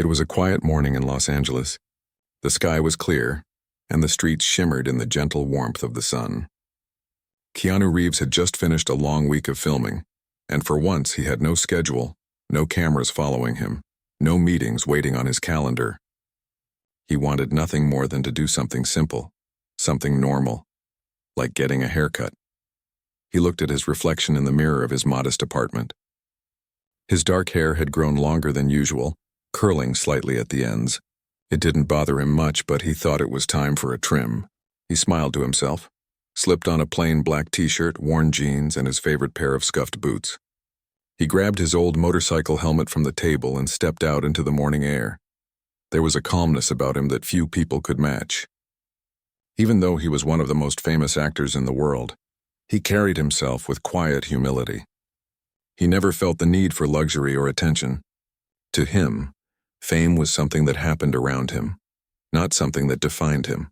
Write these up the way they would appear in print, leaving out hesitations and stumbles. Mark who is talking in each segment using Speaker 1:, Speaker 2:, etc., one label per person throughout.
Speaker 1: It was a quiet morning in Los Angeles. The sky was clear, and the streets shimmered in the gentle warmth of the sun. Keanu Reeves had just finished a long week of filming, and for once he had no schedule, no cameras following him, no meetings waiting on his calendar. He wanted nothing more than to do something simple, something normal, like getting a haircut. He looked at his reflection in the mirror of his modest apartment. His dark hair had grown longer than usual, curling slightly at the ends. It didn't bother him much, but he thought it was time for a trim. He smiled to himself, slipped on a plain black t-shirt, worn jeans, and his favorite pair of scuffed boots. He grabbed his old motorcycle helmet from the table and stepped out into the morning air. There was a calmness about him that few people could match. Even though he was one of the most famous actors in the world, he carried himself with quiet humility. He never felt the need for luxury or attention. To him, fame was something that happened around him, not something that defined him.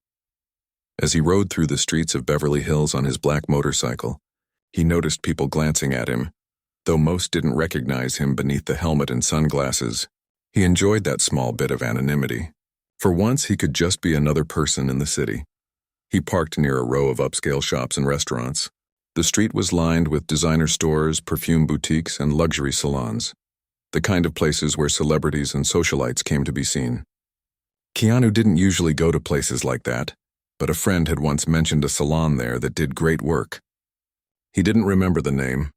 Speaker 1: As he rode through the streets of Beverly Hills on his black motorcycle, he noticed people glancing at him. Though most didn't recognize him beneath the helmet and sunglasses, he enjoyed that small bit of anonymity. For once, he could just be another person in the city. He parked near a row of upscale shops and restaurants. The street was lined with designer stores, perfume boutiques, and luxury salons, the kind of places where celebrities and socialites came to be seen. Keanu didn't usually go to places like that, but a friend had once mentioned a salon there that did great work. He didn't remember the name,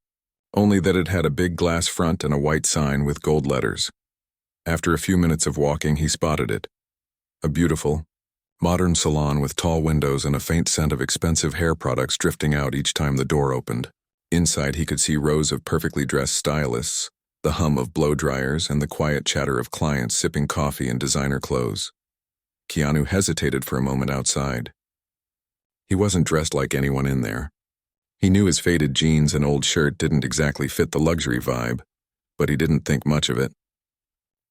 Speaker 1: only that it had a big glass front and a white sign with gold letters. After a few minutes of walking, he spotted it. A beautiful, modern salon with tall windows and a faint scent of expensive hair products drifting out each time the door opened. Inside, he could see rows of perfectly dressed stylists, the hum of blow dryers, and the quiet chatter of clients sipping coffee in designer clothes. Keanu hesitated for a moment outside. He wasn't dressed like anyone in there. He knew his faded jeans and old shirt didn't exactly fit the luxury vibe, but he didn't think much of it.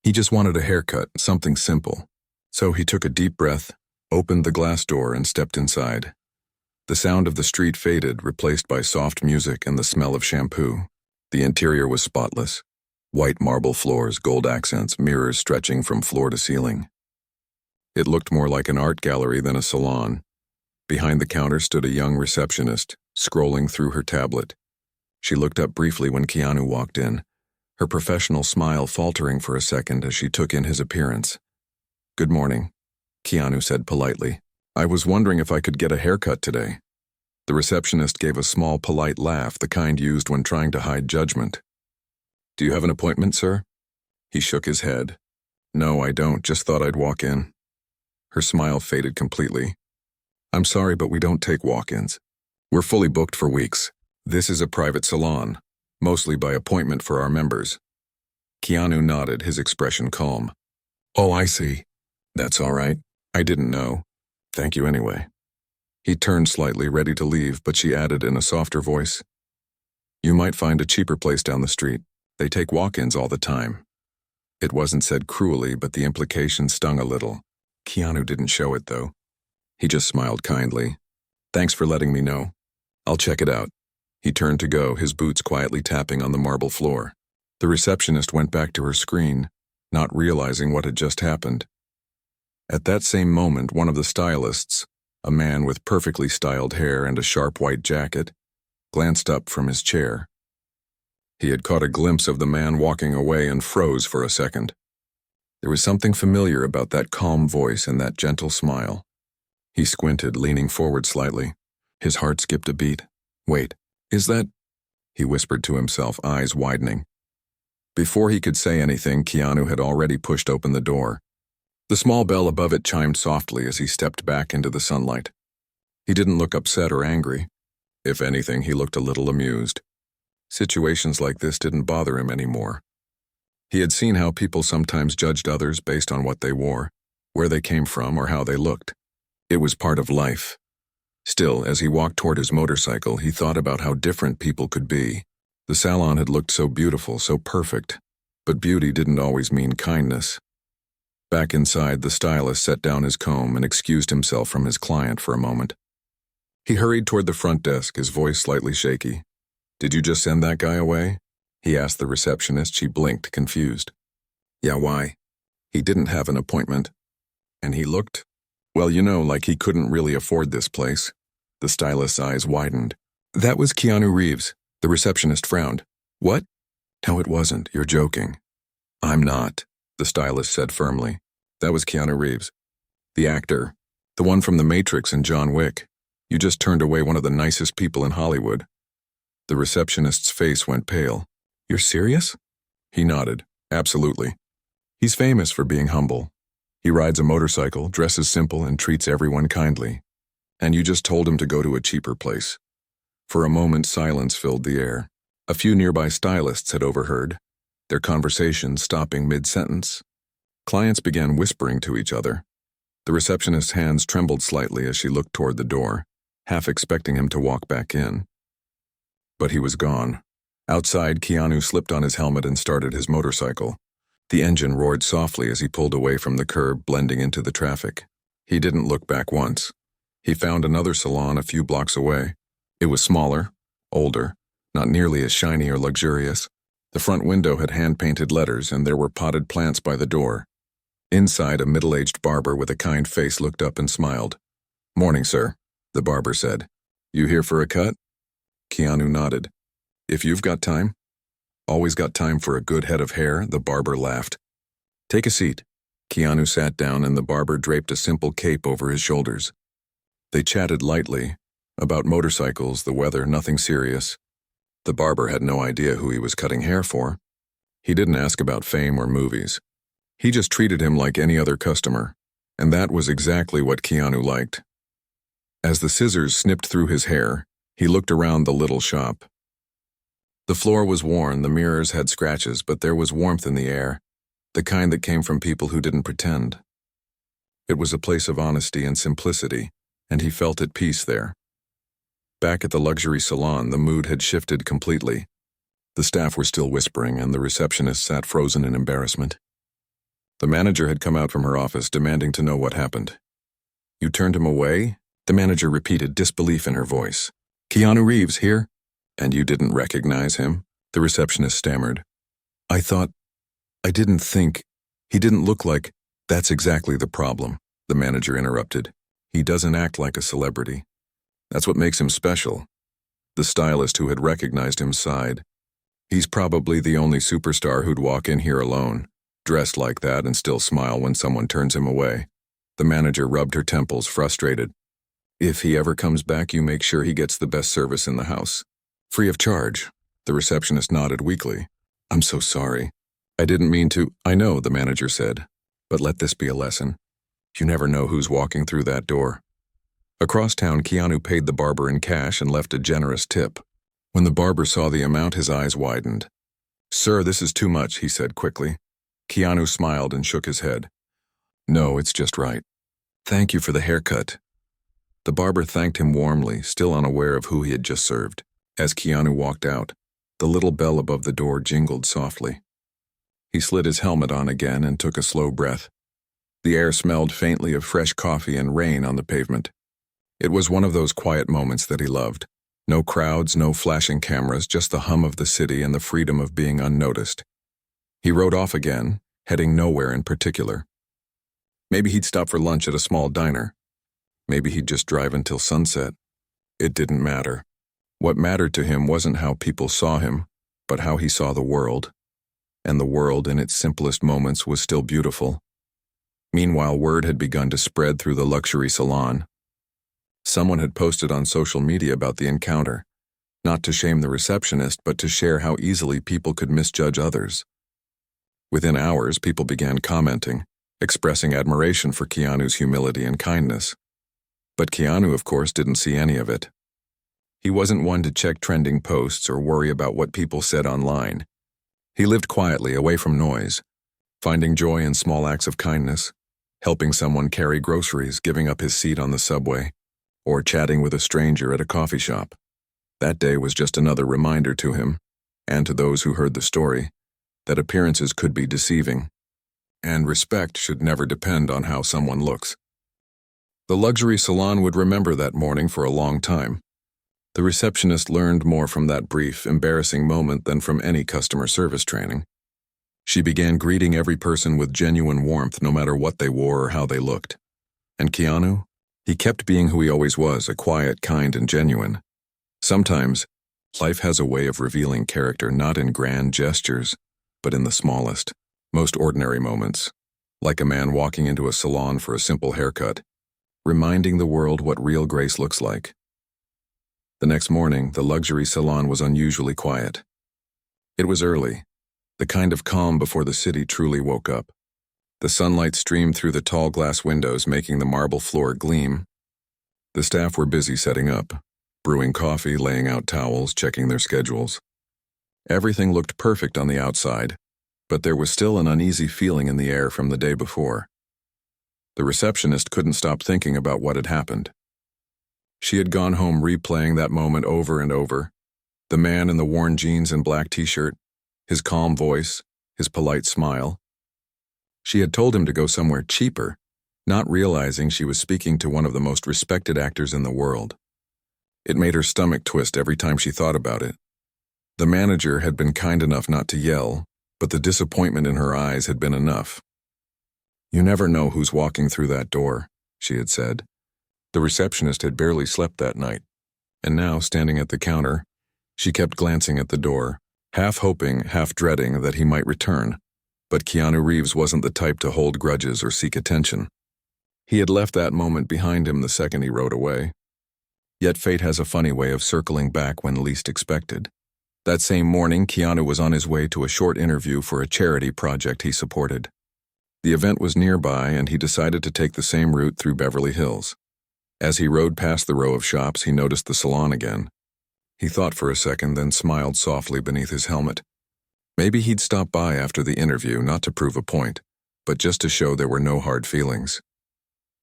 Speaker 1: He just wanted a haircut, something simple. So he took a deep breath, opened the glass door, and stepped inside. The sound of the street faded, replaced by soft music and the smell of shampoo. The interior was spotless. White marble floors, gold accents, mirrors stretching from floor to ceiling. It looked more like an art gallery than a salon. Behind the counter stood a young receptionist, scrolling through her tablet. She looked up briefly when Keanu walked in, her professional smile faltering for a second as she took in his appearance. "Good morning," Keanu said politely. "I was wondering if I could get a haircut today." The receptionist gave a small, polite laugh, the kind used when trying to hide judgment. "Do you have an appointment, sir?" He shook his head. "No, I don't. Just thought I'd walk in." Her smile faded completely. "I'm sorry, but we don't take walk-ins. We're fully booked for weeks. This is a private salon, mostly by appointment for our members." Keanu nodded, his expression calm. "Oh, I see. That's all right. I didn't know. Thank you anyway." He turned slightly, ready to leave, but she added in a softer voice, "You might find a cheaper place down the street. They take walk-ins all the time." It wasn't said cruelly, but the implication stung a little. Keanu didn't show it, though. He just smiled kindly. "Thanks for letting me know. I'll check it out." He turned to go, his boots quietly tapping on the marble floor. The receptionist went back to her screen, not realizing what had just happened. At that same moment, one of the stylists, a man with perfectly styled hair and a sharp white jacket, glanced up from his chair. He had caught a glimpse of the man walking away and froze for a second. There was something familiar about that calm voice and that gentle smile. He squinted, leaning forward slightly. His heart skipped a beat. "Wait, is that—" he whispered to himself, eyes widening. Before he could say anything, Keanu had already pushed open the door. The small bell above it chimed softly as he stepped back into the sunlight. He didn't look upset or angry. If anything, he looked a little amused. Situations like this didn't bother him anymore. He had seen how people sometimes judged others based on what they wore, where they came from, or how they looked. It was part of life. Still, as he walked toward his motorcycle, he thought about how different people could be. The salon had looked so beautiful, so perfect, but beauty didn't always mean kindness. Back inside, the stylist set down his comb and excused himself from his client for a moment. He hurried toward the front desk, his voice slightly shaky. "Did you just send that guy away?" he asked the receptionist. She blinked, confused. "Yeah, why?" He didn't have an appointment. And he looked, well, like he couldn't really afford this place. The stylist's eyes widened. That was Keanu Reeves. The receptionist frowned. What? No, it wasn't. You're joking. I'm not, the stylist said firmly. That was Keanu Reeves. The actor. The one from The Matrix and John Wick. You just turned away one of the nicest people in Hollywood. The receptionist's face went pale. You're serious? He nodded. Absolutely. He's famous for being humble. He rides a motorcycle, dresses simple, and treats everyone kindly. And you just told him to go to a cheaper place. For a moment, silence filled the air. A few nearby stylists had overheard, their conversation stopping mid-sentence. Clients began whispering to each other. The receptionist's hands trembled slightly as she looked toward the door, half expecting him to walk back in. But he was gone. Outside, Keanu slipped on his helmet and started his motorcycle. The engine roared softly as he pulled away from the curb, blending into the traffic. He didn't look back once. He found another salon a few blocks away. It was smaller, older, not nearly as shiny or luxurious. The front window had hand-painted letters, and there were potted plants by the door. Inside, a middle-aged barber with a kind face looked up and smiled. Morning, sir, the barber said. You here for a cut? Keanu nodded. If you've got time. Always got time for a good head of hair, the barber laughed. Take a seat. Keanu sat down and the barber draped a simple cape over his shoulders. They chatted lightly, about motorcycles, the weather, nothing serious. The barber had no idea who he was cutting hair for. He didn't ask about fame or movies. He just treated him like any other customer, and that was exactly what Keanu liked. As the scissors snipped through his hair, he looked around the little shop. The floor was worn, the mirrors had scratches, but there was warmth in the air, the kind that came from people who didn't pretend. It was a place of honesty and simplicity, and he felt at peace there. Back at the luxury salon, the mood had shifted completely. The staff were still whispering, and the receptionist sat frozen in embarrassment. The manager had come out from her office, demanding to know what happened. You turned him away? The manager repeated, disbelief in her voice. Keanu Reeves here? And you didn't recognize him? The receptionist stammered. I didn't think. He didn't look like. That's exactly the problem, the manager interrupted. He doesn't act like a celebrity. That's what makes him special. The stylist who had recognized him sighed. He's probably the only superstar who'd walk in here alone, dressed like that and still smile when someone turns him away. The manager rubbed her temples, frustrated. If he ever comes back, you make sure he gets the best service in the house. Free of charge. The receptionist nodded weakly. I'm so sorry. I didn't mean to. I know, the manager said. But let this be a lesson. You never know who's walking through that door. Across town, Keanu paid the barber in cash and left a generous tip. When the barber saw the amount, his eyes widened. Sir, this is too much, he said quickly. Keanu smiled and shook his head. No, it's just right. Thank you for the haircut. The barber thanked him warmly, still unaware of who he had just served. As Keanu walked out, the little bell above the door jingled softly. He slid his helmet on again and took a slow breath. The air smelled faintly of fresh coffee and rain on the pavement. It was one of those quiet moments that he loved. No crowds, no flashing cameras, just the hum of the city and the freedom of being unnoticed. He rode off again, heading nowhere in particular. Maybe he'd stop for lunch at a small diner. Maybe he'd just drive until sunset. It didn't matter. What mattered to him wasn't how people saw him, but how he saw the world. And the world in its simplest moments was still beautiful. Meanwhile, word had begun to spread through the luxury salon. Someone had posted on social media about the encounter, not to shame the receptionist, but to share how easily people could misjudge others. Within hours, people began commenting, expressing admiration for Keanu's humility and kindness. But Keanu, of course, didn't see any of it. He wasn't one to check trending posts or worry about what people said online. He lived quietly, away from noise, finding joy in small acts of kindness, helping someone carry groceries, giving up his seat on the subway, or chatting with a stranger at a coffee shop. That day was just another reminder to him, and to those who heard the story, that appearances could be deceiving, and respect should never depend on how someone looks. The luxury salon would remember that morning for a long time. The receptionist learned more from that brief, embarrassing moment than from any customer service training. She began greeting every person with genuine warmth no matter what they wore or how they looked. And Keanu? He kept being who he always was, a quiet, kind, and genuine. Sometimes, life has a way of revealing character not in grand gestures, but in the smallest, most ordinary moments, like a man walking into a salon for a simple haircut, reminding the world what real grace looks like. The next morning, the luxury salon was unusually quiet. It was early, the kind of calm before the city truly woke up. The sunlight streamed through the tall glass windows, making the marble floor gleam. The staff were busy setting up, brewing coffee, laying out towels, checking their schedules. Everything looked perfect on the outside, but there was still an uneasy feeling in the air from the day before. The receptionist couldn't stop thinking about what had happened. She had gone home replaying that moment over and over. The man in the worn jeans and black t-shirt, his calm voice, his polite smile. She had told him to go somewhere cheaper, not realizing she was speaking to one of the most respected actors in the world. It made her stomach twist every time she thought about it. The manager had been kind enough not to yell, but the disappointment in her eyes had been enough. "You never know who's walking through that door," she had said. The receptionist had barely slept that night, and now, standing at the counter, she kept glancing at the door, half hoping, half dreading that he might return. But Keanu Reeves wasn't the type to hold grudges or seek attention. He had left that moment behind him the second he rode away. Yet fate has a funny way of circling back when least expected. That same morning, Keanu was on his way to a short interview for a charity project he supported. The event was nearby, and he decided to take the same route through Beverly Hills. As he rode past the row of shops, he noticed the salon again. He thought for a second, then smiled softly beneath his helmet. Maybe he'd stop by after the interview, not to prove a point, but just to show there were no hard feelings.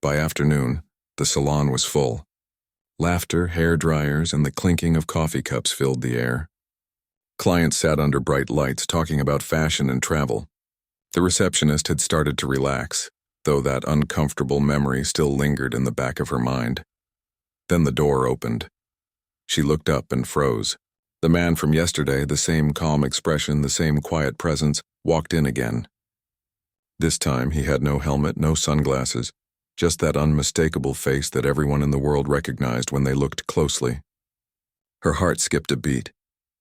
Speaker 1: By afternoon, the salon was full. Laughter, hair dryers, and the clinking of coffee cups filled the air. Clients sat under bright lights talking about fashion and travel. The receptionist had started to relax, though that uncomfortable memory still lingered in the back of her mind. Then the door opened. She looked up and froze. The man from yesterday, the same calm expression, the same quiet presence, walked in again. This time he had no helmet, no sunglasses, just that unmistakable face that everyone in the world recognized when they looked closely. Her heart skipped a beat.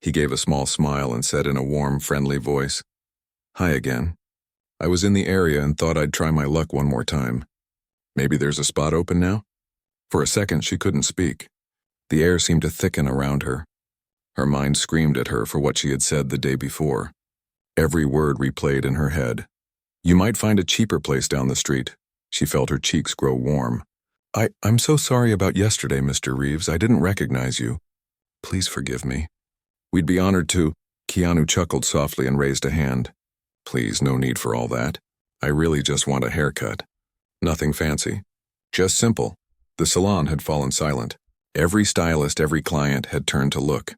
Speaker 1: He gave a small smile and said in a warm, friendly voice, "Hi again. I was in the area and thought I'd try my luck one more time. Maybe there's a spot open now?" For a second she couldn't speak. The air seemed to thicken around her. Her mind screamed at her for what she had said the day before. Every word replayed in her head. "You might find a cheaper place down the street." She felt her cheeks grow warm. I'm so sorry about yesterday, Mr. Reeves. I didn't recognize you. Please forgive me." "We'd be honored to." Keanu chuckled softly and raised a hand. "Please, no need for all that. I really just want a haircut. Nothing fancy. Just simple." The salon had fallen silent. Every stylist, every client had turned to look.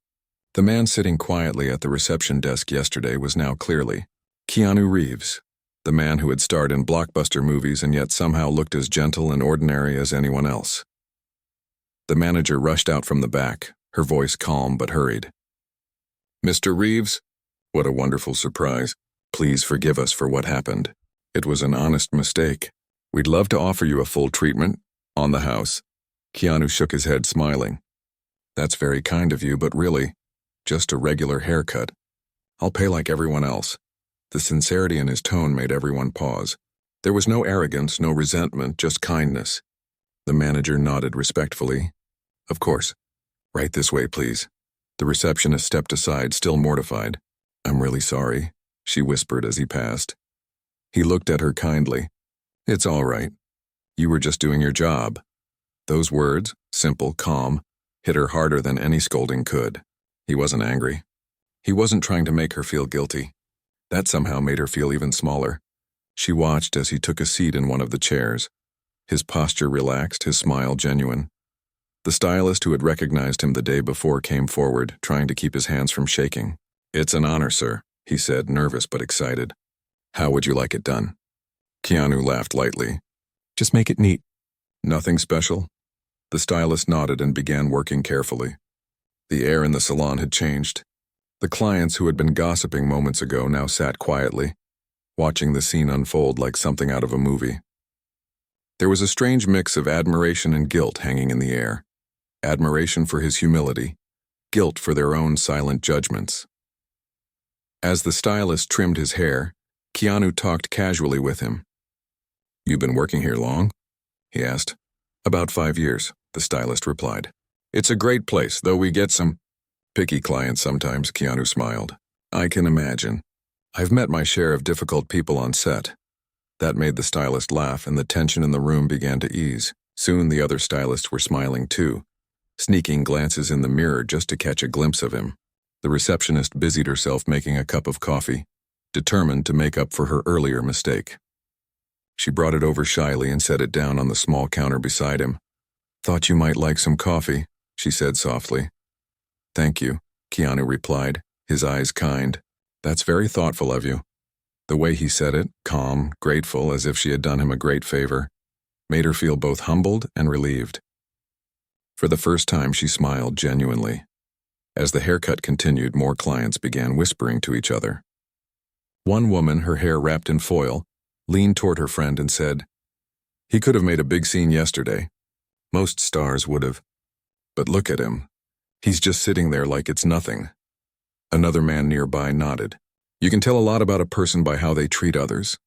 Speaker 1: The man sitting quietly at the reception desk yesterday was now clearly Keanu Reeves, the man who had starred in blockbuster movies and yet somehow looked as gentle and ordinary as anyone else. The manager rushed out from the back, her voice calm but hurried. "Mr. Reeves? What a wonderful surprise. Please forgive us for what happened. It was an honest mistake. We'd love to offer you a full treatment on the house." Keanu shook his head, smiling. "That's very kind of you, but really, just a regular haircut. I'll pay like everyone else." The sincerity in his tone made everyone pause. There was no arrogance, no resentment, just kindness. The manager nodded respectfully. "Of course. Right this way, please." The receptionist stepped aside, still mortified. "I'm really sorry," she whispered as he passed. He looked at her kindly. "It's all right. You were just doing your job." Those words, simple, calm, hit her harder than any scolding could. He wasn't angry. He wasn't trying to make her feel guilty. That somehow made her feel even smaller. She watched as he took a seat in one of the chairs. His posture relaxed, his smile genuine. The stylist who had recognized him the day before came forward, trying to keep his hands from shaking. "It's an honor, sir," he said, nervous but excited. "How would you like it done?" Keanu laughed lightly. "Just make it neat." "Nothing special?" The stylist nodded and began working carefully. The air in the salon had changed. The clients who had been gossiping moments ago now sat quietly, watching the scene unfold like something out of a movie. There was a strange mix of admiration and guilt hanging in the air. Admiration for his humility, guilt for their own silent judgments. As the stylist trimmed his hair, Keanu talked casually with him. "You've been working here long?" he asked. "About 5 years," the stylist replied. "It's a great place, though we get some picky clients sometimes," Keanu smiled. "I can imagine. I've met my share of difficult people on set." That made the stylist laugh, and the tension in the room began to ease. Soon the other stylists were smiling too, sneaking glances in the mirror just to catch a glimpse of him. The receptionist busied herself making a cup of coffee, determined to make up for her earlier mistake. She brought it over shyly and set it down on the small counter beside him. "Thought you might like some coffee," she said softly. "Thank you," Keanu replied, his eyes kind. "That's very thoughtful of you." The way he said it, calm, grateful, as if she had done him a great favor, made her feel both humbled and relieved. For the first time, she smiled genuinely. As the haircut continued, more clients began whispering to each other. One woman, her hair wrapped in foil, leaned toward her friend and said, "He could have made a big scene yesterday. Most stars would have. But look at him. He's just sitting there like it's nothing." Another man nearby nodded. "You can tell a lot about a person by how they treat others."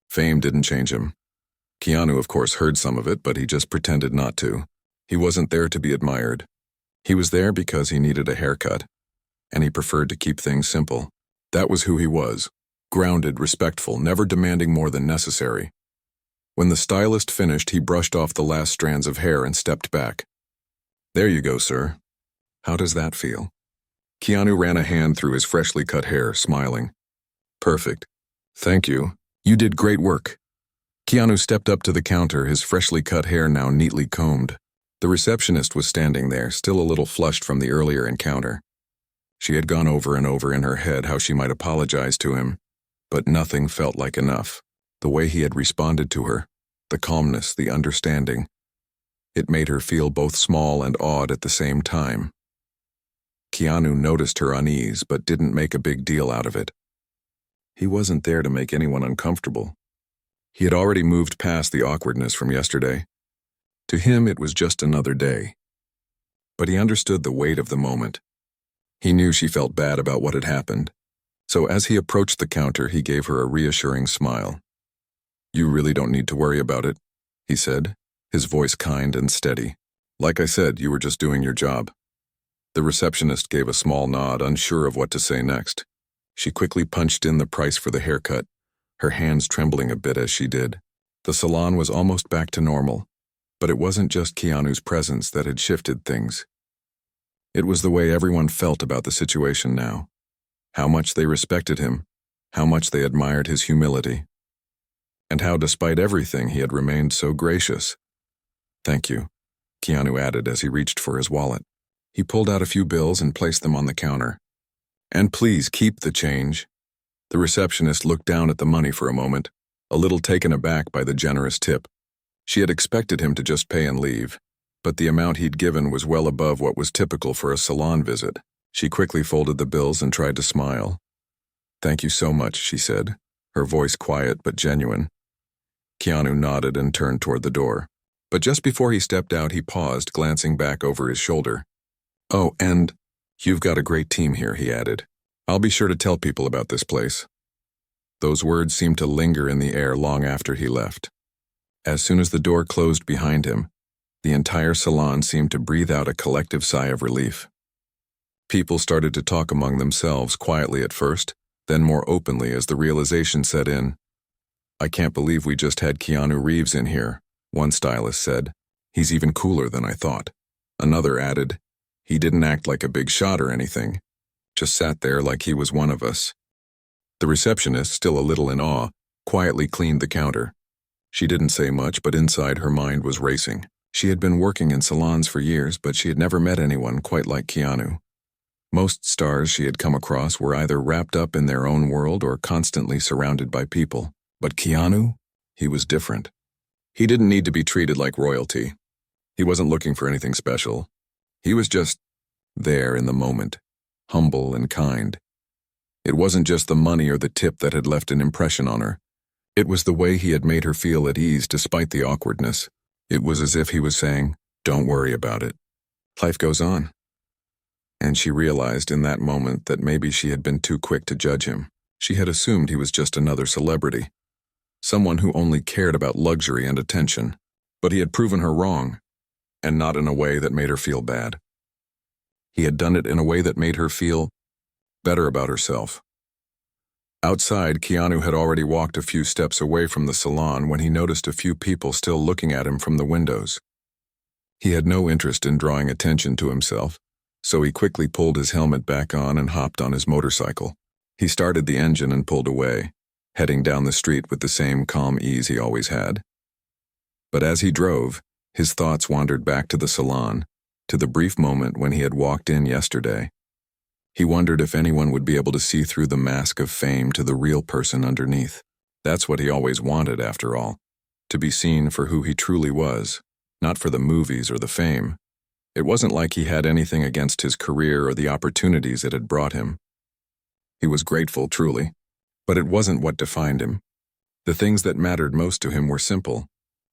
Speaker 1: Fame didn't change him. Keanu, of course, heard some of it, but he just pretended not to. He wasn't there to be admired. He was there because he needed a haircut, and he preferred to keep things simple. That was who he was. Grounded, respectful, never demanding more than necessary. When the stylist finished, he brushed off the last strands of hair and stepped back. "There you go, sir. How does that feel?" Keanu ran a hand through his freshly cut hair, smiling. "Perfect. Thank you. You did great work." Keanu stepped up to the counter, his freshly cut hair now neatly combed. The receptionist was standing there, still a little flushed from the earlier encounter. She had gone over and over in her head how she might apologize to him, but nothing felt like enough. The way he had responded to her, the calmness, the understanding, it made her feel both small and awed at the same time. Keanu noticed her unease, but didn't make a big deal out of it. He wasn't there to make anyone uncomfortable. He had already moved past the awkwardness from yesterday. To him, it was just another day. But he understood the weight of the moment. He knew she felt bad about what had happened. So as he approached the counter, he gave her a reassuring smile. "You really don't need to worry about it," he said, his voice kind and steady. "Like I said, you were just doing your job." The receptionist gave a small nod, unsure of what to say next. She quickly punched in the price for the haircut, her hands trembling a bit as she did. The salon was almost back to normal. But it wasn't just Keanu's presence that had shifted things. It was the way everyone felt about the situation now. How much they respected him, how much they admired his humility, and how, despite everything, he had remained so gracious. "Thank you," Keanu added as he reached for his wallet. He pulled out a few bills and placed them on the counter. "And please keep the change." The receptionist looked down at the money for a moment, a little taken aback by the generous tip. She had expected him to just pay and leave, but the amount he'd given was well above what was typical for a salon visit. She quickly folded the bills and tried to smile. "Thank you so much," she said, her voice quiet but genuine. Keanu nodded and turned toward the door. But just before he stepped out, he paused, glancing back over his shoulder. "Oh, and you've got a great team here," he added. "I'll be sure to tell people about this place." Those words seemed to linger in the air long after he left. As soon as the door closed behind him, the entire salon seemed to breathe out a collective sigh of relief. People started to talk among themselves, quietly at first, then more openly as the realization set in. "I can't believe we just had Keanu Reeves in here," one stylist said. "He's even cooler than I thought." Another added, "He didn't act like a big shot or anything, just sat there like he was one of us." The receptionist, still a little in awe, quietly cleaned the counter. She didn't say much, but inside her mind was racing. She had been working in salons for years, but she had never met anyone quite like Keanu. Most stars she had come across were either wrapped up in their own world or constantly surrounded by people. But Keanu? He was different. He didn't need to be treated like royalty. He wasn't looking for anything special. He was just there in the moment, humble and kind. It wasn't just the money or the tip that had left an impression on her. It was the way he had made her feel at ease despite the awkwardness. It was as if he was saying, "Don't worry about it. Life goes on." And she realized in that moment that maybe she had been too quick to judge him. She had assumed he was just another celebrity, someone who only cared about luxury and attention. But he had proven her wrong, and not in a way that made her feel bad. He had done it in a way that made her feel better about herself. Outside, Keanu had already walked a few steps away from the salon when he noticed a few people still looking at him from the windows. He had no interest in drawing attention to himself, so he quickly pulled his helmet back on and hopped on his motorcycle. He started the engine and pulled away, heading down the street with the same calm ease he always had. But as he drove, his thoughts wandered back to the salon, to the brief moment when he had walked in yesterday. He wondered if anyone would be able to see through the mask of fame to the real person underneath. That's what he always wanted, after all, to be seen for who he truly was, not for the movies or the fame. It wasn't like he had anything against his career or the opportunities it had brought him. He was grateful, truly, but it wasn't what defined him. The things that mattered most to him were simple: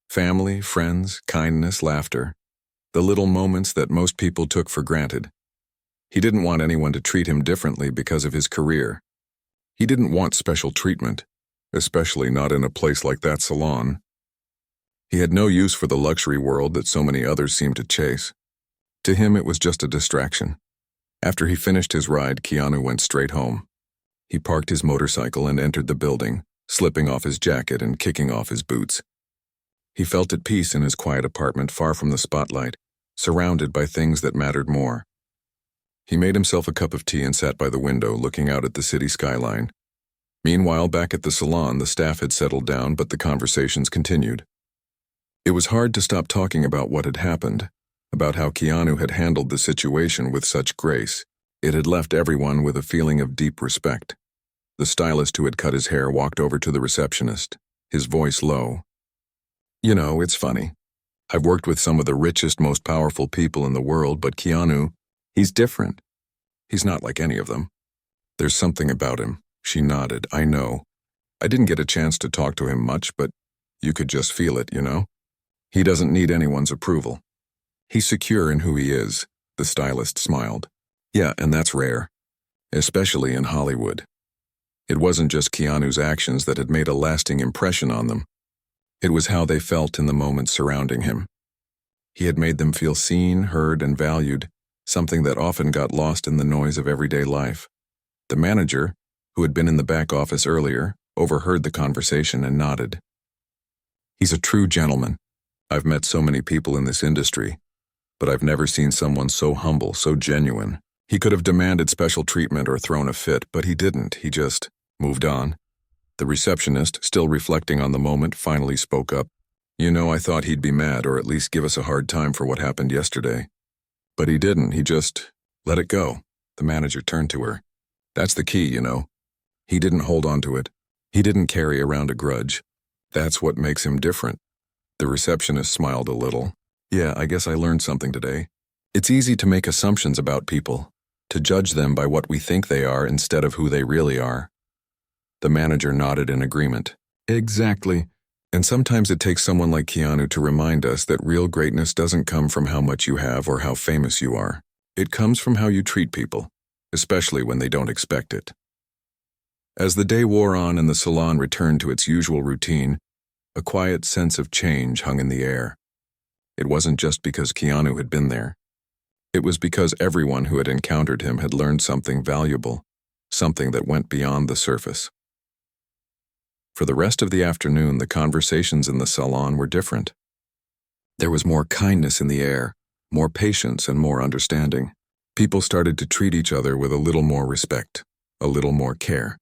Speaker 1: family, friends, kindness, laughter, the little moments that most people took for granted. He didn't want anyone to treat him differently because of his career. He didn't want special treatment, especially not in a place like that salon. He had no use for the luxury world that so many others seemed to chase. To him, it was just a distraction. After he finished his ride, Keanu went straight home. He parked his motorcycle and entered the building, slipping off his jacket and kicking off his boots. He felt at peace in his quiet apartment, far from the spotlight, surrounded by things that mattered more. He made himself a cup of tea and sat by the window, looking out at the city skyline. Meanwhile, back at the salon, the staff had settled down, but the conversations continued. It was hard to stop talking about what had happened, about how Keanu had handled the situation with such grace. It had left everyone with a feeling of deep respect. The stylist who had cut his hair walked over to the receptionist, his voice low. "You know, it's funny. I've worked with some of the richest, most powerful people in the world, but Keanu, he's different. He's not like any of them. There's something about him." She nodded. "I know. I didn't get a chance to talk to him much, but you could just feel it, you know? He doesn't need anyone's approval. He's secure in who he is." The stylist smiled. "Yeah, and that's rare, especially in Hollywood." It wasn't just Keanu's actions that had made a lasting impression on them. It was how they felt in the moments surrounding him. He had made them feel seen, heard, and valued, something that often got lost in the noise of everyday life. The manager, who had been in the back office earlier, overheard the conversation and nodded. "He's a true gentleman. I've met so many people in this industry, but I've never seen someone so humble, so genuine." He could have demanded special treatment or thrown a fit, but he didn't. He just moved on. The receptionist, still reflecting on the moment, finally spoke up. "You know, I thought he'd be mad, or at least give us a hard time for what happened yesterday. But he didn't. He just let it go." The manager turned to her. "That's the key, you know. He didn't hold on to it. He didn't carry around a grudge. That's what makes him different." The receptionist smiled a little. "Yeah, I guess I learned something today. It's easy to make assumptions about people, to judge them by what we think they are instead of who they really are." The manager nodded in agreement. "Exactly. And sometimes it takes someone like Keanu to remind us that real greatness doesn't come from how much you have or how famous you are. It comes from how you treat people, especially when they don't expect it." As the day wore on and the salon returned to its usual routine, a quiet sense of change hung in the air. It wasn't just because Keanu had been there. It was because everyone who had encountered him had learned something valuable, something that went beyond the surface. For the rest of the afternoon, the conversations in the salon were different. There was more kindness in the air, more patience and more understanding. People started to treat each other with a little more respect, a little more care.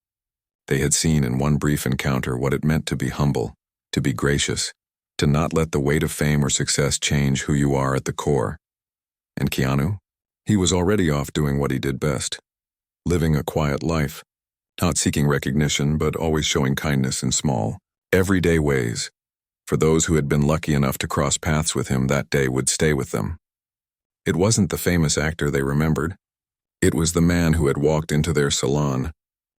Speaker 1: They had seen in one brief encounter what it meant to be humble, to be gracious, to not let the weight of fame or success change who you are at the core. And Keanu? He was already off doing what he did best, living a quiet life, not seeking recognition but always showing kindness in small, everyday ways. For those who had been lucky enough to cross paths with him, that day would stay with them. It wasn't the famous actor they remembered. It was the man who had walked into their salon,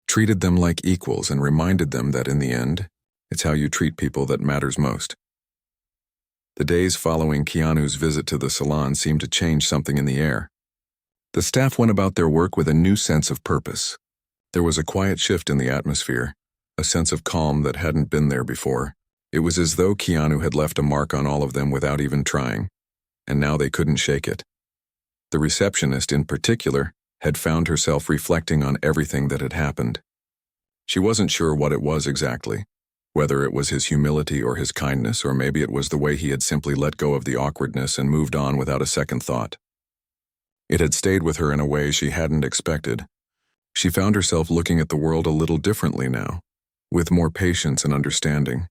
Speaker 1: treated them like equals and reminded them that in the end, it's how you treat people that matters most. The days following Keanu's visit to the salon seemed to change something in the air. The staff went about their work with a new sense of purpose. There was a quiet shift in the atmosphere, a sense of calm that hadn't been there before. It was as though Keanu had left a mark on all of them without even trying, and now they couldn't shake it. The receptionist, in particular, had found herself reflecting on everything that had happened. She wasn't sure what it was exactly, whether it was his humility or his kindness, or maybe it was the way he had simply let go of the awkwardness and moved on without a second thought. It had stayed with her in a way she hadn't expected. She found herself looking at the world a little differently now, with more patience and understanding.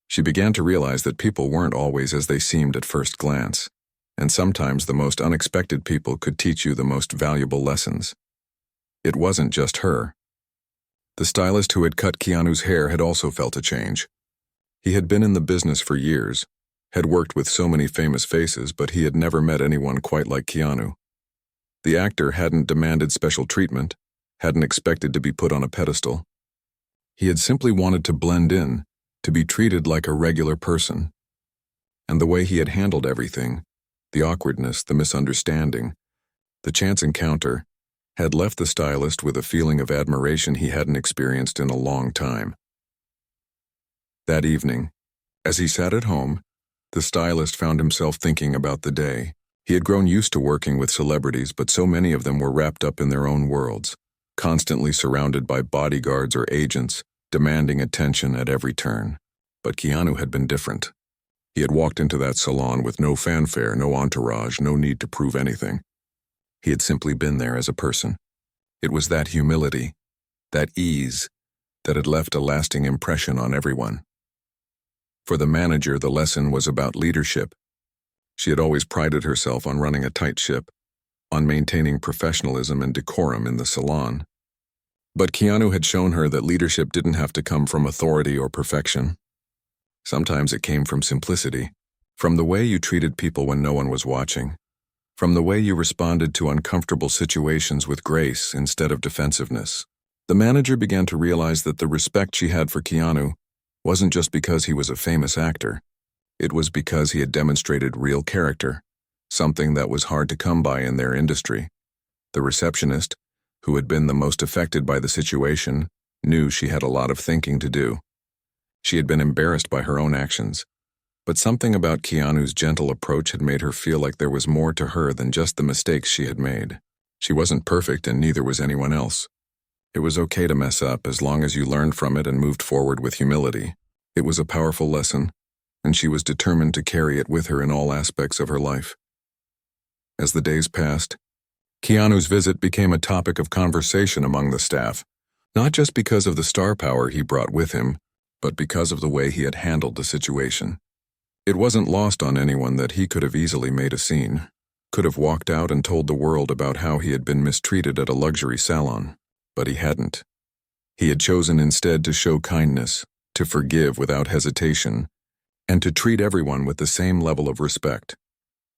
Speaker 1: She began to realize that people weren't always as they seemed at first glance, and sometimes the most unexpected people could teach you the most valuable lessons. It wasn't just her. The stylist who had cut Keanu's hair had also felt a change. He had been in the business for years, had worked with so many famous faces, but he had never met anyone quite like Keanu. The actor hadn't demanded special treatment, hadn't expected to be put on a pedestal. He had simply wanted to blend in, to be treated like a regular person. And the way he had handled everything, the awkwardness, the misunderstanding, the chance encounter, had left the stylist with a feeling of admiration he hadn't experienced in a long time. That evening, as he sat at home, the stylist found himself thinking about the day. He had grown used to working with celebrities, but so many of them were wrapped up in their own worlds, constantly surrounded by bodyguards or agents, demanding attention at every turn. But Keanu had been different. He had walked into that salon with no fanfare, no entourage, no need to prove anything. He had simply been there as a person. It was that humility, that ease, that had left a lasting impression on everyone. For the manager, the lesson was about leadership. She had always prided herself on running a tight ship, on maintaining professionalism and decorum in the salon. But Keanu had shown her that leadership didn't have to come from authority or perfection. Sometimes it came from simplicity, from the way you treated people when no one was watching, from the way you responded to uncomfortable situations with grace instead of defensiveness. The manager began to realize that the respect she had for Keanu wasn't just because he was a famous actor. It was because he had demonstrated real character, something that was hard to come by in their industry. The receptionist, who had been the most affected by the situation, knew she had a lot of thinking to do. She had been embarrassed by her own actions, but something about Keanu's gentle approach had made her feel like there was more to her than just the mistakes she had made. She wasn't perfect, and neither was anyone else. It was okay to mess up as long as you learned from it and moved forward with humility. It was a powerful lesson, and she was determined to carry it with her in all aspects of her life. As the days passed, Keanu's visit became a topic of conversation among the staff, not just because of the star power he brought with him, but because of the way he had handled the situation. It wasn't lost on anyone that he could have easily made a scene, could have walked out and told the world about how he had been mistreated at a luxury salon, but he hadn't. He had chosen instead to show kindness, to forgive without hesitation, and to treat everyone with the same level of respect.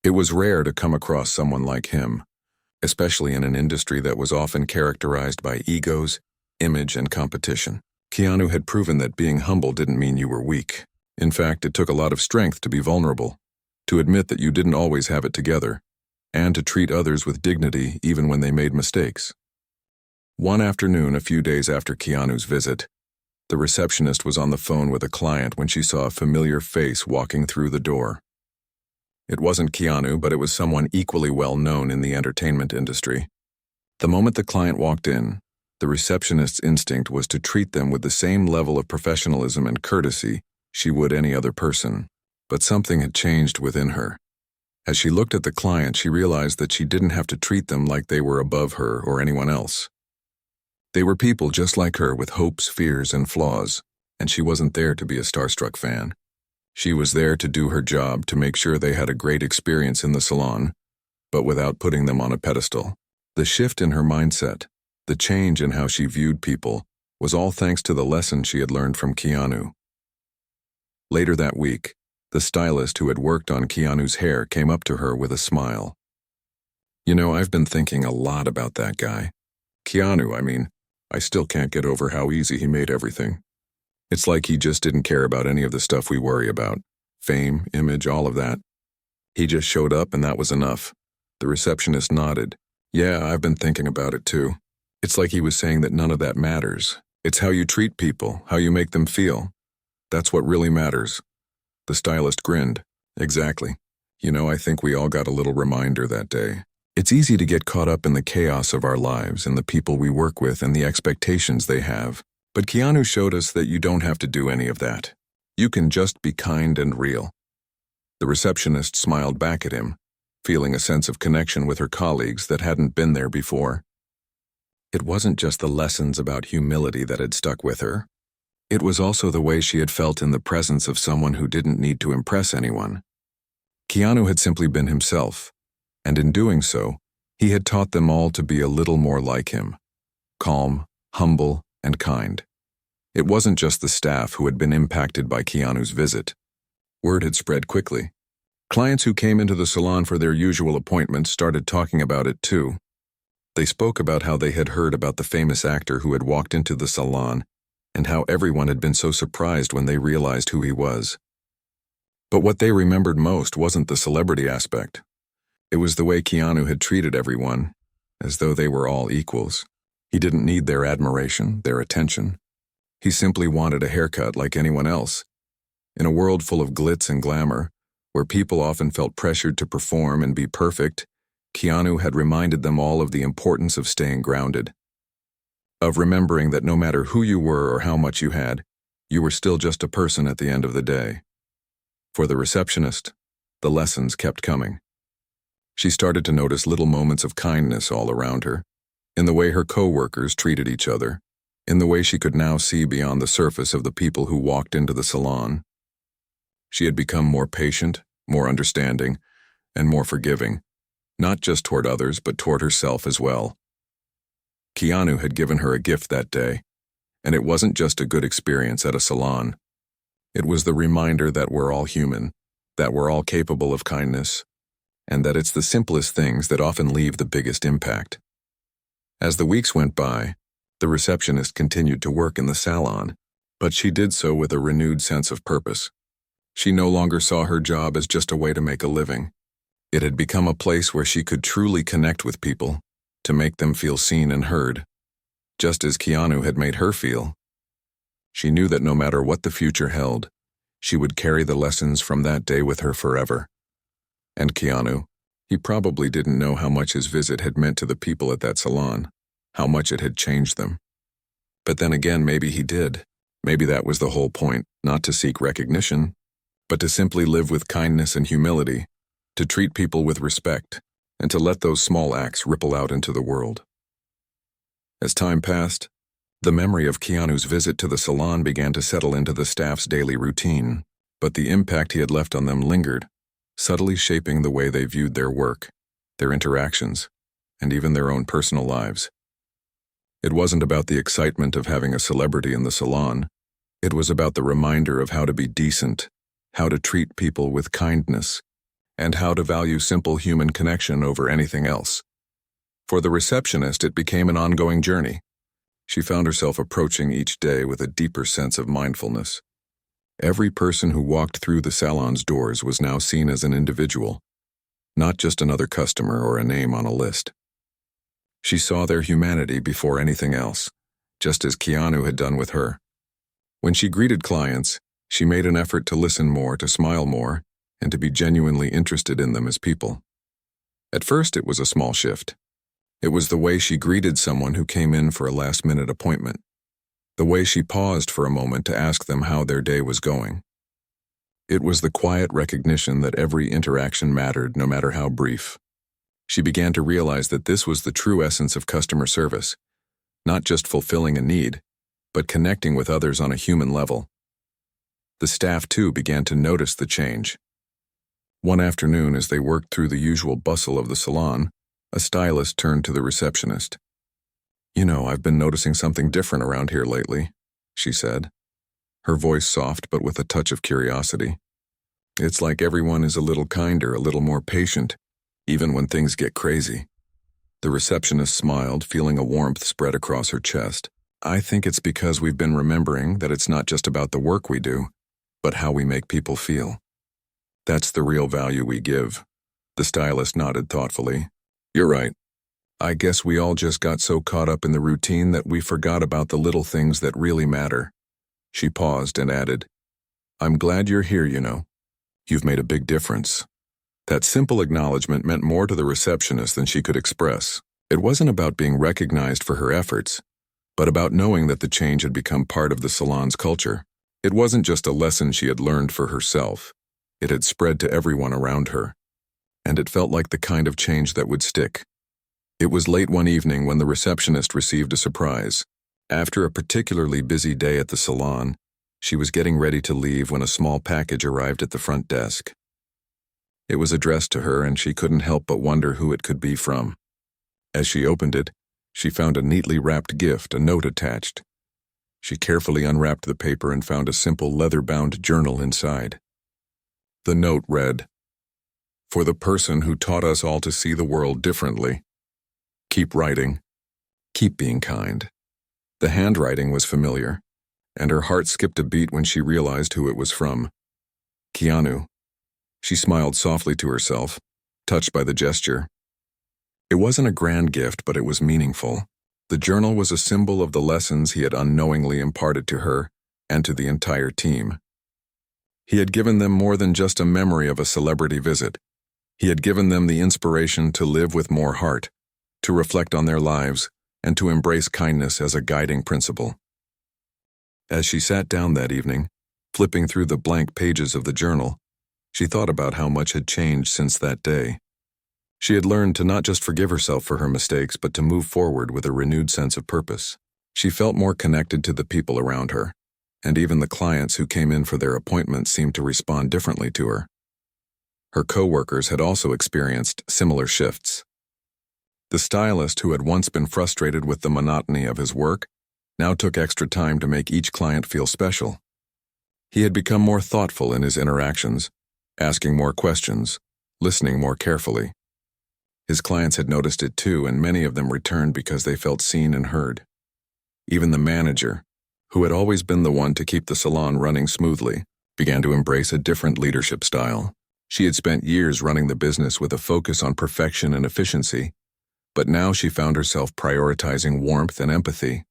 Speaker 1: It was rare to come across someone like him, especially in an industry that was often characterized by egos, image, and competition. Keanu had proven that being humble didn't mean you were weak. In fact, it took a lot of strength to be vulnerable, to admit that you didn't always have it together, and to treat others with dignity even when they made mistakes. One afternoon, a few days after Keanu's visit, the receptionist was on the phone with a client when she saw a familiar face walking through the door. It wasn't Keanu, but it was someone equally well known in the entertainment industry. The moment the client walked in, the receptionist's instinct was to treat them with the same level of professionalism and courtesy she would any other person. But something had changed within her. As she looked at the client, she realized that she didn't have to treat them like they were above her or anyone else. They were people just like her with hopes, fears, and flaws, and she wasn't there to be a starstruck fan. She was there to do her job, to make sure they had a great experience in the salon, but without putting them on a pedestal. The shift in her mindset, the change in how she viewed people, was all thanks to the lesson she had learned from Keanu. Later that week, the stylist who had worked on Keanu's hair came up to her with a smile. "You know, I've been thinking a lot about that guy. Keanu, I mean. I still can't get over how easy he made everything. It's like he just didn't care about any of the stuff we worry about. Fame, image, all of that. He just showed up and that was enough. The receptionist nodded. Yeah, I've been thinking about it too. It's like he was saying that none of that matters. It's how you treat people, how you make them feel. That's what really matters. The stylist grinned. Exactly. I think we all got a little reminder that day. It's easy to get caught up in the chaos of our lives and the people we work with and the expectations they have. But Keanu showed us that you don't have to do any of that. You can just be kind and real. The receptionist smiled back at him, feeling a sense of connection with her colleagues that hadn't been there before. It wasn't just the lessons about humility that had stuck with her. It was also the way she had felt in the presence of someone who didn't need to impress anyone. Keanu had simply been himself, and in doing so, he had taught them all to be a little more like him, calm, humble, and kind. It wasn't just the staff who had been impacted by Keanu's visit. Word had spread quickly. Clients who came into the salon for their usual appointments started talking about it too. They spoke about how they had heard about the famous actor who had walked into the salon and how everyone had been so surprised when they realized who he was. But what they remembered most wasn't the celebrity aspect. It was the way Keanu had treated everyone, as though they were all equals. He didn't need their admiration, their attention. He simply wanted a haircut like anyone else. In a world full of glitz and glamour, where people often felt pressured to perform and be perfect, Keanu had reminded them all of the importance of staying grounded. Of remembering that no matter who you were or how much you had, you were still just a person at the end of the day. For the receptionist, the lessons kept coming. She started to notice little moments of kindness all around her, in the way her co-workers treated each other, in the way she could now see beyond the surface of the people who walked into the salon. She had become more patient, more understanding, and more forgiving, not just toward others, but toward herself as well. Keanu had given her a gift that day, and it wasn't just a good experience at a salon. It was the reminder that we're all human, that we're all capable of kindness, and that it's the simplest things that often leave the biggest impact. As the weeks went by, the receptionist continued to work in the salon, but she did so with a renewed sense of purpose. She no longer saw her job as just a way to make a living. It had become a place where she could truly connect with people, to make them feel seen and heard, just as Keanu had made her feel. She knew that no matter what the future held, she would carry the lessons from that day with her forever. And Keanu, he probably didn't know how much his visit had meant to the people at that salon, how much it had changed them. But then again, maybe he did. Maybe that was the whole point, not to seek recognition, but to simply live with kindness and humility, to treat people with respect, and to let those small acts ripple out into the world. As time passed, the memory of Keanu's visit to the salon began to settle into the staff's daily routine, but the impact he had left on them lingered, subtly shaping the way they viewed their work, their interactions, and even their own personal lives. It wasn't about the excitement of having a celebrity in the salon. It was about the reminder of how to be decent, how to treat people with kindness, and how to value simple human connection over anything else. For the receptionist, it became an ongoing journey. She found herself approaching each day with a deeper sense of mindfulness. Every person who walked through the salon's doors was now seen as an individual, not just another customer or a name on a list. She saw their humanity before anything else, just as Keanu had done with her. When she greeted clients, she made an effort to listen more, to smile more, and to be genuinely interested in them as people. At first, it was a small shift. It was the way she greeted someone who came in for a last-minute appointment, the way she paused for a moment to ask them how their day was going. It was the quiet recognition that every interaction mattered, no matter how brief. She began to realize that this was the true essence of customer service, not just fulfilling a need, but connecting with others on a human level. The staff, too, began to notice the change. One afternoon, as they worked through the usual bustle of the salon, a stylist turned to the receptionist. I've been noticing something different around here lately," she said, her voice soft but with a touch of curiosity. "It's like everyone is a little kinder, a little more patient, even when things get crazy." The receptionist smiled, feeling a warmth spread across her chest. I think it's because we've been remembering that it's not just about the work we do, but how we make people feel. That's the real value we give. The stylist nodded thoughtfully. You're right. I guess we all just got so caught up in the routine that we forgot about the little things that really matter. She paused and added, I'm glad you're here, you know. You've made a big difference. That simple acknowledgement meant more to the receptionist than she could express. It wasn't about being recognized for her efforts, but about knowing that the change had become part of the salon's culture. It wasn't just a lesson she had learned for herself. It had spread to everyone around her, and it felt like the kind of change that would stick. It was late one evening when the receptionist received a surprise. After a particularly busy day at the salon, she was getting ready to leave when a small package arrived at the front desk. It was addressed to her, and she couldn't help but wonder who it could be from. As she opened it, she found a neatly wrapped gift, a note attached. She carefully unwrapped the paper and found a simple leather-bound journal inside. The note read, For the person who taught us all to see the world differently. Keep writing. Keep being kind. The handwriting was familiar, and her heart skipped a beat when she realized who it was from. Keanu. She smiled softly to herself, touched by the gesture. It wasn't a grand gift, but it was meaningful. The journal was a symbol of the lessons he had unknowingly imparted to her and to the entire team. He had given them more than just a memory of a celebrity visit. He had given them the inspiration to live with more heart, to reflect on their lives, and to embrace kindness as a guiding principle. As she sat down that evening, flipping through the blank pages of the journal, she thought about how much had changed since that day. She had learned to not just forgive herself for her mistakes, but to move forward with a renewed sense of purpose. She felt more connected to the people around her, and even the clients who came in for their appointments seemed to respond differently to her. Her co-workers had also experienced similar shifts. The stylist, who had once been frustrated with the monotony of his work, now took extra time to make each client feel special. He had become more thoughtful in his interactions, asking more questions, listening more carefully. His clients had noticed it too, and many of them returned because they felt seen and heard. Even the manager, who had always been the one to keep the salon running smoothly, began to embrace a different leadership style. She had spent years running the business with a focus on perfection and efficiency, but now she found herself prioritizing warmth and empathy.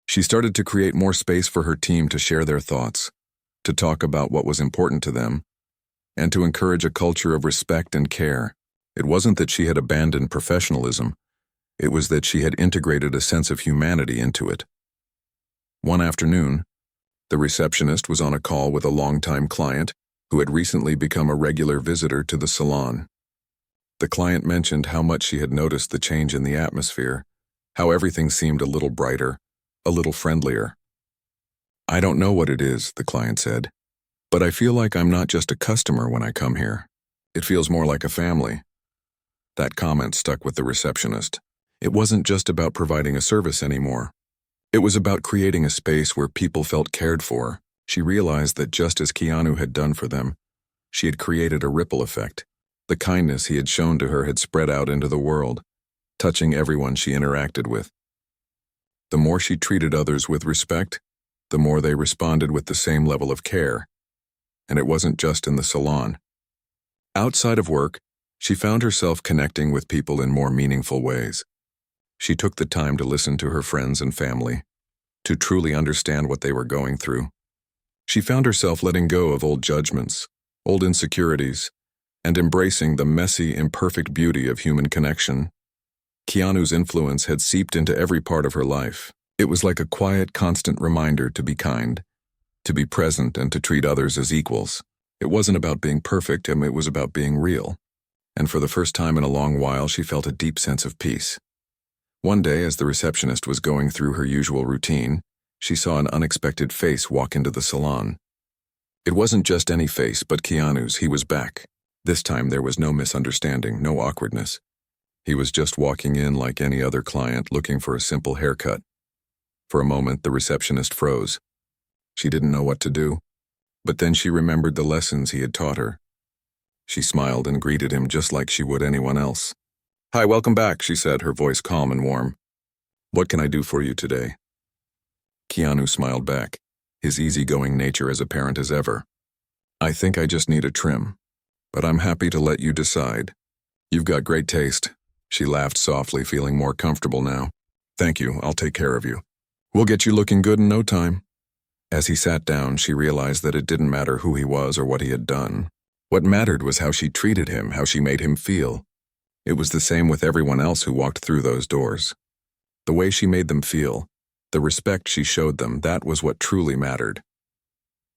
Speaker 1: She started to create more space for her team to share their thoughts, to talk about what was important to them, and to encourage a culture of respect and care. It wasn't that she had abandoned professionalism, it was that she had integrated a sense of humanity into it. One afternoon, the receptionist was on a call with a longtime client who had recently become a regular visitor to the salon. The client mentioned how much she had noticed the change in the atmosphere, how everything seemed a little brighter, a little friendlier. I don't know what it is, the client said, but I feel like I'm not just a customer when I come here. It feels more like a family. That comment stuck with the receptionist. It wasn't just about providing a service anymore. It was about creating a space where people felt cared for. She realized that just as Keanu had done for them, she had created a ripple effect. The kindness he had shown to her had spread out into the world, touching everyone she interacted with. The more she treated others with respect, the more they responded with the same level of care. And it wasn't just in the salon. Outside of work, she found herself connecting with people in more meaningful ways. She took the time to listen to her friends and family, to truly understand what they were going through. She found herself letting go of old judgments, old insecurities, and embracing the messy, imperfect beauty of human connection. Keanu's influence had seeped into every part of her life. It was like a quiet, constant reminder to be kind, to be present, and to treat others as equals. It wasn't about being perfect, it was about being real. And for the first time in a long while, she felt a deep sense of peace. One day, as the receptionist was going through her usual routine, she saw an unexpected face walk into the salon. It wasn't just any face, but Keanu's. He was back. This time there was no misunderstanding, no awkwardness. He was just walking in like any other client, looking for a simple haircut. For a moment, the receptionist froze. She didn't know what to do, but then she remembered the lessons he had taught her. She smiled and greeted him just like she would anyone else. "Hi, welcome back," she said, her voice calm and warm. "What can I do for you today?" Keanu smiled back, his easygoing nature as apparent as ever. I think I just need a trim. But I'm happy to let you decide. You've got great taste. She laughed softly, feeling more comfortable now. Thank you, I'll take care of you. We'll get you looking good in no time. As he sat down, she realized that it didn't matter who he was or what he had done. What mattered was how she treated him, how she made him feel. It was the same with everyone else who walked through those doors. The way she made them feel, the respect she showed them, that was what truly mattered.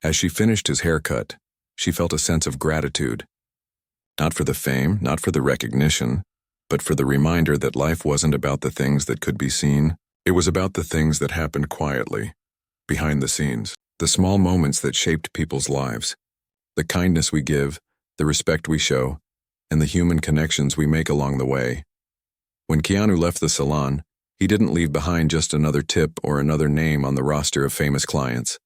Speaker 1: As she finished his haircut, she felt a sense of gratitude. Not for the fame, not for the recognition, but for the reminder that life wasn't about the things that could be seen. It was about the things that happened quietly, behind the scenes, the small moments that shaped people's lives, the kindness we give, the respect we show, and the human connections we make along the way. When Keanu left the salon, he didn't leave behind just another tip or another name on the roster of famous clients.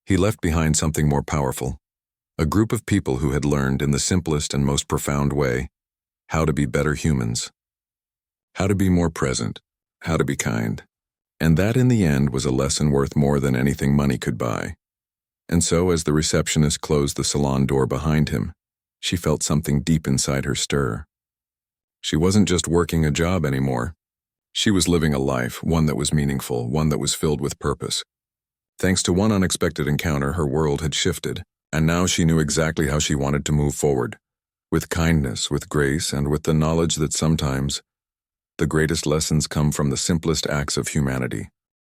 Speaker 1: He left behind something more powerful. A group of people who had learned in the simplest and most profound way how to be better humans, how to be more present, how to be kind. And that in the end was a lesson worth more than anything money could buy. And so as the receptionist closed the salon door behind him, she felt something deep inside her stir. She wasn't just working a job anymore. She was living a life, one that was meaningful, one that was filled with purpose. Thanks to one unexpected encounter, her world had shifted. And now she knew exactly how she wanted to move forward, with kindness, with grace, and with the knowledge that sometimes the greatest lessons come from the simplest acts of humanity.